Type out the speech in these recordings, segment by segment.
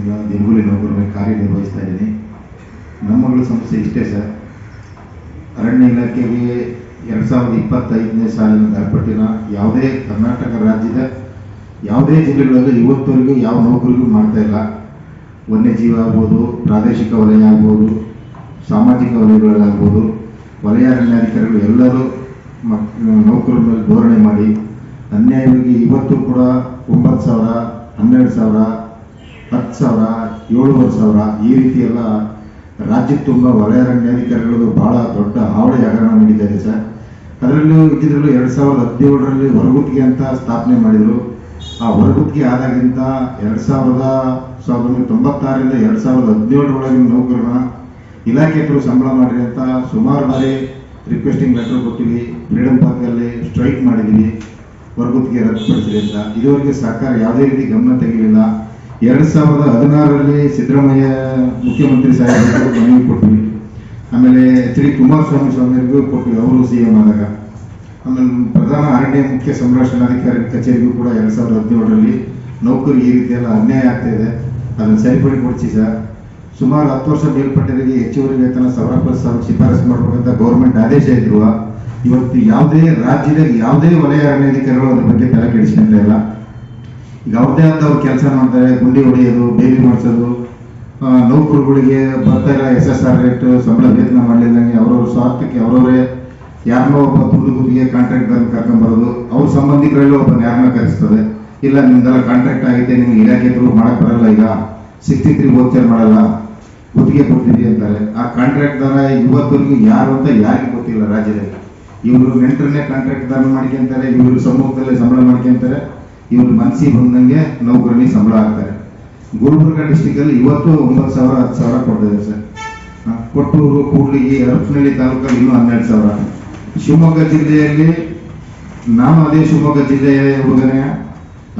ವರ್ಷಗಳಿಂದ ದಿನಗೂಲಿ ನೌಕರನಾಗಿ ಕಾರ್ಯನಿರ್ವಹಿಸ್ತಾ ಇದ್ದೀನಿ. ನಮ್ಮಗಳ ಸಮಸ್ಯೆ ಇಷ್ಟೇ ಸರ್. ಅರಣ್ಯ ಇಲಾಖೆಗೆ 2025ನೇ ಸಾಲಿನ ದರಪಟ್ಟಿನ ಯಾವುದೇ ಕರ್ನಾಟಕ ರಾಜ್ಯದ ಯಾವುದೇ ಜಿಲ್ಲೆಗಳಲ್ಲಿ ಇವತ್ತವರೆಗೂ ಯಾವ ನೌಕರಿಗೂ ಮಾಡ್ತಾ ಇಲ್ಲ. ವನ್ಯಜೀವ ಆಗ್ಬೋದು, ಪ್ರಾದೇಶಿಕ ವಲಯ ಆಗ್ಬೋದು, ಸಾಮಾಜಿಕ ವಲಯಗಳಾಗ್ಬೋದು, ವಲಯ ಅರಣ್ಯಾಧಿಕಾರಿಗಳು ಎಲ್ಲರೂ ನೌಕರರ ಮೇಲೆ ಧೋರಣೆ ಮಾಡಿ ಅನ್ಯಾಯವಾಗಿ ಇವತ್ತು ಕೂಡ 9,000, 12,000, 10,000, 7,500 ಈ ರೀತಿ ಎಲ್ಲ ರಾಜ್ಯಕ್ಕೆ ತುಂಬ ವಲಯ ಅರಣ್ಯಾಧಿಕಾರಿಗಳು ಭಾಳ ದೊಡ್ಡ ಹಾವಳಿ ಹಗರಣ ನಡೀತಾ ಇದೆ ಸರ್. ಅದರಲ್ಲೂ ಇದ್ದಿದ್ರಲ್ಲೂ 2017ರಲ್ಲಿ ಹೊರಗುತ್ತಿಗೆ ಅಂತ ಸ್ಥಾಪನೆ ಮಾಡಿದರು. ಆ ಹೊರಗುತ್ತಿಗೆ ಆದಾಗಿಂತ 1996ರಿಂದ 2017 ನೌಕರನ ಇಲಾಖೆ ಹತ್ರ ಸಂಬಳ ಮಾಡಿರಿ ಅಂತ ಸುಮಾರು ಬಾರಿ ರಿಕ್ವೆಸ್ಟಿಂಗ್ ಲೆಟರ್ ಕೊಟ್ಟಿವಿ. ಫ್ರೀಡಮ್ ಪಾರ್ಕಲ್ಲಿ ಸ್ಟ್ರೈಕ್ ಮಾಡಿದ್ದೀವಿ, ಹೊರಗುತ್ತಿಗೆ ರದ್ದುಪಡಿಸಿದೆ ಅಂತ. ಇದುವರೆಗೆ ಸರ್ಕಾರ ಯಾವುದೇ ರೀತಿ ಗಮನ ತೆಗೆಯಲಿಲ್ಲ. 2016ರಲ್ಲಿ ಸಿದ್ದರಾಮಯ್ಯ ಮುಖ್ಯಮಂತ್ರಿ ಸಾಹೇಬರು ಮನವಿ ಕೊಟ್ವಿ. ಆಮೇಲೆ ಶ್ರೀ ಕುಮಾರಸ್ವಾಮಿ ಸ್ವಾಮಿಯರಿಗೂ ಕೊಟ್ವಿ, ಅವರು CM ಆದಾಗ. ಆಮೇಲೆ ಪ್ರಧಾನ ಅರಣ್ಯ ಮುಖ್ಯ ಸಂರಕ್ಷಣಾಧಿಕಾರಿ ಕಚೇರಿಗೂ ಕೂಡ 2017ರಲ್ಲಿ ನೌಕರಿಗೆ ಈ ರೀತಿಯೆಲ್ಲ ಅನ್ಯಾಯ ಆಗ್ತಾ ಇದೆ, ಅದನ್ನು ಸರಿಪಡಿಸಿ ಸರ್. ಸುಮಾರು 10 ವರ್ಷ ಮೇಲ್ಪಟ್ಟವರಿಗೆ ಹೆಚ್ಚುವರಿ ವೇತನ 1,000+ ಶಿಫಾರಸು ಮಾಡಬೇಕಂತ ಗೌರ್ಮೆಂಟ್ ಆದೇಶ ಇದ್ರು. ಇವತ್ತು ಯಾವುದೇ ರಾಜ್ಯದ ಯಾವುದೇ ವಲಯ ಅರಣ್ಯಾಧಿಕಾರಿಗಳು ಅದ್ರ ಬಗ್ಗೆ ತಲೆ ಕೆಡಿಸ್ಕೊಂತ ಇಲ್ಲ. ಈಗ ಅವ್ರದ್ದೇ ಆದ ಅವ್ರು ಕೆಲಸ ಮಾಡ್ತಾರೆ, ಗುಂಡಿ ಹೊಡೆಯೋದು, ಬೇಲಿ ಮಾಡಿಸೋದು, ನೌಕರುಗಳಿಗೆ ಬರ್ತಾ ಇಲ್ಲ SSR ರೇಟ್, ಸಂಬಳ ವೇತನ ಮಾಡಲಿಲ್ಲಂಗೆ ಅವ್ರವ್ರ ಸ್ವಾರ್ಥಕ್ಕೆ ಅವರವರೇ ಯಾರನ್ನೋ ಒಬ್ಬ ತುಡುಗುದಿಗೆ ಕಾಂಟ್ರಾಕ್ಟರ್ ಕರ್ಕೊಂಡ್ಬರೋದು, ಅವ್ರ ಸಂಬಂಧಿಕರಲ್ಲಿ ಒಬ್ಬ ಯಾರನ್ನ ಕರೆಸ್ತದೆ. ಇಲ್ಲ ನಿಮ್ದೆಲ್ಲ ಕಾಂಟ್ರಾಕ್ಟ್ ಆಗೈತೆ, ನಿಮ್ಗೆ ಇಲಾಖೆ ಥ್ರೂ ಮಾಡಕ್ ಬರಲ್ಲ, ಈಗ 63 ವೋಚರ್ ಮಾಡಲ್ಲ, ಗುತ್ತಿಗೆ ಕೊಡ್ತೀವಿ ಅಂತಾರೆ. ಆ ಕಾಂಟ್ರಾಕ್ಟ್ದಾರ ಇವತ್ತವರೆಗೂ ಯಾರು ಅಂತ ಯಾರಿಗೆ ಗೊತ್ತಿಲ್ಲ ರಾಜ್ಯದಲ್ಲಿ. ಇವರು ನೆಂಟರನ್ನೇ ಕಾಂಟ್ರಾಕ್ಟ್ದಾರ ಮಾಡ್ಕೊಂತಾರೆ, ಇವರು ಸಮೂಹದಲ್ಲೇ ಸಂಬಳ ಮಾಡ್ಕೊಂತಾರೆ, ಇವರು ಮನಸ್ಸಿಗೆ ಬಂದಂಗೆ ನೌಕರನಿಗೆ ಸಂಬಳ ಹಾಕ್ತಾರೆ. ಗುಲ್ಬರ್ಗ ಡಿಸ್ಟಿಕಲ್ಲಿ ಇವತ್ತು 9,000, 10,000 ಕೊಡ್ತಿದ್ದಾರೆ ಸರ್. ಕೊಟ್ಟೂರು, ಕೂಡ್ಲಿಗಿ, ಹರಪನಹಳ್ಳಿ ತಾಲೂಕಲ್ಲಿ ಇನ್ನೂ 12,000. ಶಿವಮೊಗ್ಗ ಜಿಲ್ಲೆಯಲ್ಲಿ ನಾನು ಅದೇ ಶಿವಮೊಗ್ಗ ಜಿಲ್ಲೆಯ ಹುಡುಗನೇ,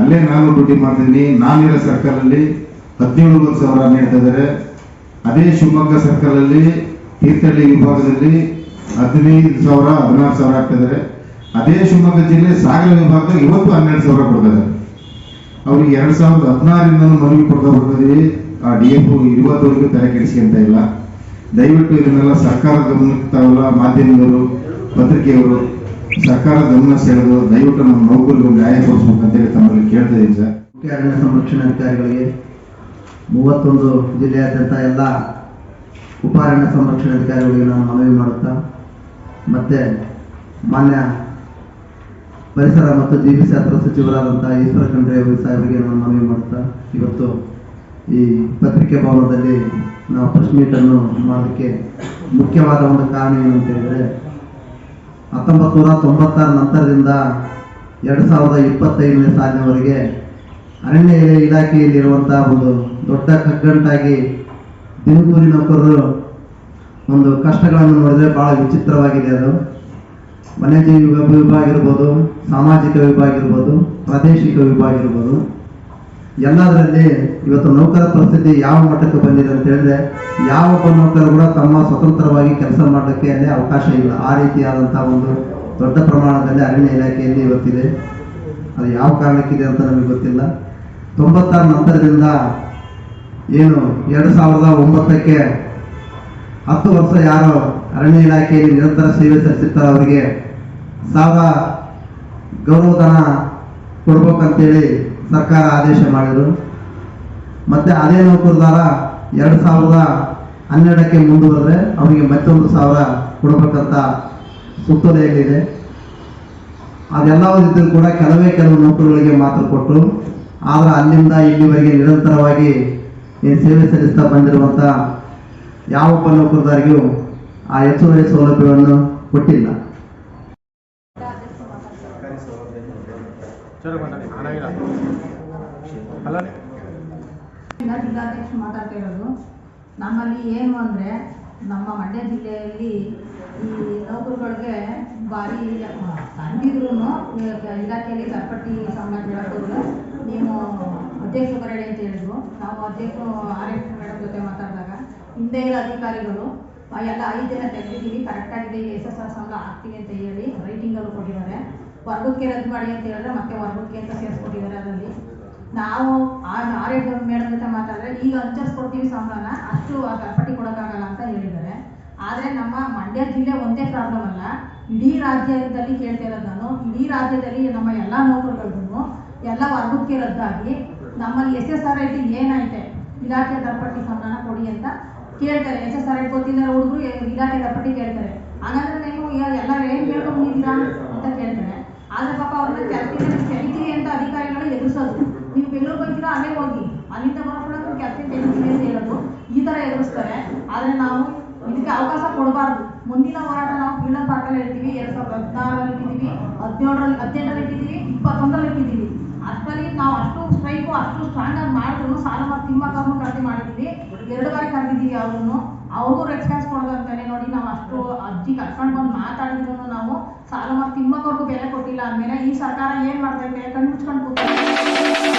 ಅಲ್ಲೇ ನಾನು ಡ್ಯೂಟಿ ಮಾಡ್ತೀನಿ. ನಾನಿರೋ ಸರ್ಕಲಲ್ಲಿ 17,000 ನೀಡ್ತಾ ಇದ್ದಾರೆ. ಅದೇ ಶಿವಮೊಗ್ಗ ಸರ್ಕಲಲ್ಲಿ ತೀರ್ಥಹಳ್ಳಿ ವಿಭಾಗದಲ್ಲಿ 15,000, 16,000 ಆಗ್ತಿದ್ದಾರೆ. ಅದೇ ಶಿವಮೊಗ್ಗ ಜಿಲ್ಲೆ ಸಾಗರ ವಿಭಾಗದಾಗ ಇವತ್ತು 12,000 ಕೊಡ್ತಾರೆ. ಅವ್ರಿಗೆ 2016ರಿಂದ ಮನವಿ ಕೊಡ್ತಾ ಬರ್ತಿದ್ದೀವಿ. ಆ DFO ಇವತ್ತವರೆಗೂ ತಲೆ ಕೆಡಿಸ್ಕೊಂತ ಇಲ್ಲ. ದಯವಿಟ್ಟು ಇದನ್ನೆಲ್ಲ ಸರ್ಕಾರ ಗಮನಕ್ಕೆ ತಾವೆಲ್ಲ ಮಾಧ್ಯಮದವರು, ಪತ್ರಿಕೆಯವರು ಸರ್ಕಾರ ಗಮನ ಸೆಳೆದು ದಯವಿಟ್ಟು ನಮ್ಮ ನೌಕರಿಗೆ ನ್ಯಾಯ ಕೊಡಿಸ್ಬೇಕಂತೇಳಿ ತಮ್ಮಲ್ಲಿ ಕೇಳ್ತಾ ಇದ್ದೀನಿ ಸರ್. ಮುಖ್ಯ ಅರಣ್ಯ ಸಂರಕ್ಷಣಾಧಿಕಾರಿಗಳಿಗೆ 31 ಜಿಲ್ಲೆಯಾದ್ಯಂತ ಎಲ್ಲ ಉಪ ಅರಣ್ಯ ಸಂರಕ್ಷಣಾಧಿಕಾರಿಗಳಿಗೆ ನಾನು ಮನವಿ ಮಾಡುತ್ತಾ, ಮತ್ತೆ ಮಾನ್ಯ ಪರಿಸರ ಮತ್ತು ಜೀವಿಶಾಸ್ತ್ರ ಸಚಿವರಾದಂಥ ಈಶ್ವರ ಖಂಡ್ರೆ ಸಾಹೇಬರಿಗೆ ನಾನು ಮನವಿ ಮಾಡುತ್ತಾ, ಇವತ್ತು ಈ ಪತ್ರಿಕೆ ಭವನದಲ್ಲಿ ನಾವು ಪ್ರೆಸ್ ಮೀಟನ್ನು ಮಾಡೋದಕ್ಕೆ ಮುಖ್ಯವಾದ ಒಂದು ಕಾರಣ ಏನು ಅಂತ ಹೇಳಿದರೆ, 1996 ನಂತರದಿಂದ 2025ನೇ ಸಾಲಿನವರೆಗೆ ಅರಣ್ಯ ಇಲಾಖೆಯಲ್ಲಿರುವಂತಹ ಒಂದು ದೊಡ್ಡ ಕಗ್ಗಂಟಾಗಿ ದಿನಗೂಲಿ ನೌಕರರು ಒಂದು ಕಷ್ಟಗಳನ್ನು ನೋಡಿದರೆ ಬಹಳ ವಿಚಿತ್ರವಾಗಿದೆ. ಅದು ವನ್ಯಜೀವಿ ವಿಭಾಗ ಇರ್ಬೋದು, ಸಾಮಾಜಿಕ ವಿಭಾಗ ಇರ್ಬೋದು, ಪ್ರಾದೇಶಿಕ ವಿಭಾಗ ಇರ್ಬೋದು, ಎಲ್ಲದರಲ್ಲಿ ಇವತ್ತು ನೌಕರ ಪರಿಸ್ಥಿತಿ ಯಾವ ಮಟ್ಟಕ್ಕೆ ಬಂದಿದೆ ಅಂತ ಹೇಳಿದ್ರೆ, ಯಾವೊಬ್ಬ ನೌಕರ ಕೂಡ ತಮ್ಮ ಸ್ವತಂತ್ರವಾಗಿ ಕೆಲಸ ಮಾಡೋಕ್ಕೆ ಅಲ್ಲಿ ಅವಕಾಶ ಇಲ್ಲ. ಆ ರೀತಿಯಾದಂತಹ ಒಂದು ದೊಡ್ಡ ಪ್ರಮಾಣದಲ್ಲಿ ಅರಣ್ಯ ಇಲಾಖೆಯಲ್ಲಿ ಇವತ್ತಿದೆ. ಅದು ಯಾವ ಕಾರಣಕ್ಕಿದೆ ಅಂತ ನಮಗೆ ಗೊತ್ತಿಲ್ಲ. 96 ನಂತರದಿಂದ ಏನು 2009ಕ್ಕೆ 10 ವರ್ಷ ಯಾರು ಅರಣ್ಯ ಇಲಾಖೆಯಲ್ಲಿ ನಿರಂತರ ಸೇವೆ ಸಲ್ಲಿಸುತ್ತಾರೆ ಅವರಿಗೆ 1,000 ಗೌರವಧನ ಕೊಡ್ಬೇಕಂತೇಳಿ ಸರ್ಕಾರ ಆದೇಶ ಮಾಡಿದರು. ಮತ್ತೆ ಅದೇ ನೌಕರದಾರ 2012ಕ್ಕೆ ಮುಂದುವರೆದ್ರೆ ಅವರಿಗೆ ಮತ್ತೊಂದು 1,000 ಕೊಡಬೇಕಂತ ಸುತ್ತೋಲೆಯಲ್ಲಿದೆ. ಅದೆಲ್ಲವೂ ಕೂಡ ಕೆಲವು ನೌಕರರಿಗೆ ಮಾತ್ರ ಕೊಟ್ಟರು. ಆದರೆ ಅಲ್ಲಿಂದ ಇಲ್ಲಿವರೆಗೆ ನಿರಂತರವಾಗಿ ಸೇವೆ ಸಲ್ಲಿಸ್ತಾ ಬಂದಿರುವಂಥ ಯಾವೊಬ್ಬ ನೌಕರದಾರಿಗೂ ಆ ಹೆಚ್ಚುವರಿ ಸೌಲಭ್ಯವನ್ನು ಕೊಟ್ಟಿಲ್ಲ. ಜಿಲ್ಲಾಧ್ಯಕ್ಷ ಮಾತಾಡ್ತಾ ಇರೋದು. ನಮ್ಮಲ್ಲಿ ಏನು ಅಂದರೆ, ನಮ್ಮ ಮಂಡ್ಯ ಜಿಲ್ಲೆಯಲ್ಲಿ ಈ ನೌಕರುಗಳಿಗೆ ಭಾರಿ ತಂದಿದ್ರು ಇಲಾಖೆಯಲ್ಲಿ ದರಪಟ್ಟಿ ಸಂಬಳ ಕೇಳೋದು. ನೀವು ಅಧ್ಯಕ್ಷರು ಬರಡಿ ಅಂತ ಹೇಳಿದ್ರು. ನಾವು ಅಧ್ಯಕ್ಷರು RF ಮೇಡಮ್ ಜೊತೆ ಮಾತಾಡಿದಾಗ ಹಿಂದೆ ಇರೋ ಅಧಿಕಾರಿಗಳು ಎಲ್ಲ 5 ದಿನ ತೆಗೆದಿದ್ದೀವಿ, ಕರೆಕ್ಟಾಗಿದೆ, SSR ಸಂಬಳ ಹಾಕ್ತೀವಿ ಅಂತ ಹೇಳಿ ರೈಟಿಂಗಲ್ಲೂ ಕೊಟ್ಟಿದ್ದಾರೆ. ವರ್ಗಕ್ಕೆ ರದ್ದು ಮಾಡಿ ಅಂತ ಹೇಳಿದ್ರೆ ಮತ್ತೆ ವರ್ಗಕ್ಕೆ ಅಂತ ಸೇರಿಸ್ಕೊಟ್ಟಿದ್ದಾರೆ. ಅದರಲ್ಲಿ ನಾವು ಆರೋಗ್ಯ ಮೇಡಮ್ ಜೊತೆ ಮಾತಾಡಿದ್ರೆ ಈಗ ಕೊಡ್ತೀವಿ ಸಂಬಳನ ಅಷ್ಟು ಪಟ್ಟಿ ಕೊಡೋಕ್ಕಾಗಲ್ಲ ಅಂತ ಹೇಳಿದ್ದಾರೆ. ಆದರೆ ನಮ್ಮ ಮಂಡ್ಯ ಜಿಲ್ಲೆ ಒಂದೇ ಪ್ರಾಬ್ಲಮ್ ಅಲ್ಲ, ಇಡೀ ರಾಜ್ಯದಲ್ಲಿ ಕೇಳ್ತಾ ಇರೋದು ನಾನು. ಇಡೀ ರಾಜ್ಯದಲ್ಲಿ ನಮ್ಮ ಎಲ್ಲ ನೌಕರರಿಗೂ ಎಲ್ಲ ವರ್ಗಕ್ಕೆ ರದ್ದಾಗಿ ನಮ್ಮಲ್ಲಿ SSRIT ಏನೈತೆ ಇಲಾಖೆ ದರಪಟ್ಟಿ ಸಂಬಳನ ಕೊಡಿ ಅಂತ ಕೇಳ್ತಾರೆ. SSRIT ಗೊತ್ತಿಲ್ಲ ಹುಡುಗರು ಇಲಾಖೆ ದರಪಟ್ಟಿ ಕೇಳ್ತಾರೆ. ಹಾಗಾದ್ರೆ ನೀವು ಎಲ್ಲರೂ ಏನು ಕೇಳ್ಕೊಂಡಿದ್ದೀರಾ ಅಂತ ಕೇಳ್ತಾರೆ. ಆದರೆ ಪಾಪ ಅವ್ರನ್ನ ಕೆಲಸದಿಂದ ತೆಗಿತೀವಿ ಅಂತ ಅಧಿಕಾರಿಗಳು ಎದುರಿಸೋದು. ನೀವು ಬೆಂಗಳೂರು ಹೋಗ್ತೀರಾ, ಅಲ್ಲೇ ಹೋಗಿ, ಅಲ್ಲಿಂದ ಬರೋಕೂಡ ಕೆಲಸ ತೆಗಿತೀವಿ ಅಂತ ಹೇಳೋದು, ಈ ಥರ ಎದುರಿಸ್ತಾರೆ. ಆದರೆ ನಾವು ಇದಕ್ಕೆ ಅವಕಾಶ ಕೊಡಬಾರ್ದು. ಮುಂದಿನ ಹೋರಾಟ ನಾವು ಫ್ರೀಡಂ ಪಾರ್ಕಲ್ಲಿ ಇರ್ತೀವಿ. 2016ರಲ್ಲಿ ಇಟ್ಟಿದ್ದೀವಿ, 17ರಲ್ಲಿ ಇಟ್ಟಿದ್ದೀವಿ, 21ರಲ್ಲಿ ಇಟ್ಟಿದ್ದೀವಿ. ಅಷ್ಟರಲ್ಲಿ ನಾವು ಅಷ್ಟು ಸ್ಟ್ರೈಕು ಅಷ್ಟು ಸ್ಟ್ರಾಂಗ್ ಆಗಿ ಮಾಡಿದ್ರು ಸಾಲ ಮತ್ತು ತಿಮ್ಮಕ್ಕವ್ರನ್ನು ಕರೆದಿ ಮಾಡಿದ್ದೀವಿ. 2 ಬಾರಿ ಕರೆದಿದ್ದೀವಿ ಅವ್ರನ್ನು. ಅವ್ರಿಗೂ ರೆಸ್ಪಾನ್ಸ್ ಕೊಡೋದಂತಾನೆ ನೋಡಿ. ನಾವು ಅಷ್ಟು ಅಜ್ಜಿ ಕರ್ಕೊಂಡು ಬಂದು ಮಾತಾಡಿದ್ರು ನಾವು ಸಾಲ ಮತ್ತು ತಿಮ್ಮಕ್ಕವ್ರಿಗೂ ಬೆಲೆ ಕೊಟ್ಟಿಲ್ಲ ಅಂದಮೇಲೆ ಈ ಸರ್ಕಾರ ಏನು ಮಾಡ್ತಾ ಇದೆ? ಕಣ್ಣು ಮುಚ್ಕೊಂಡು ಕೂತ್ಕೊಂಡು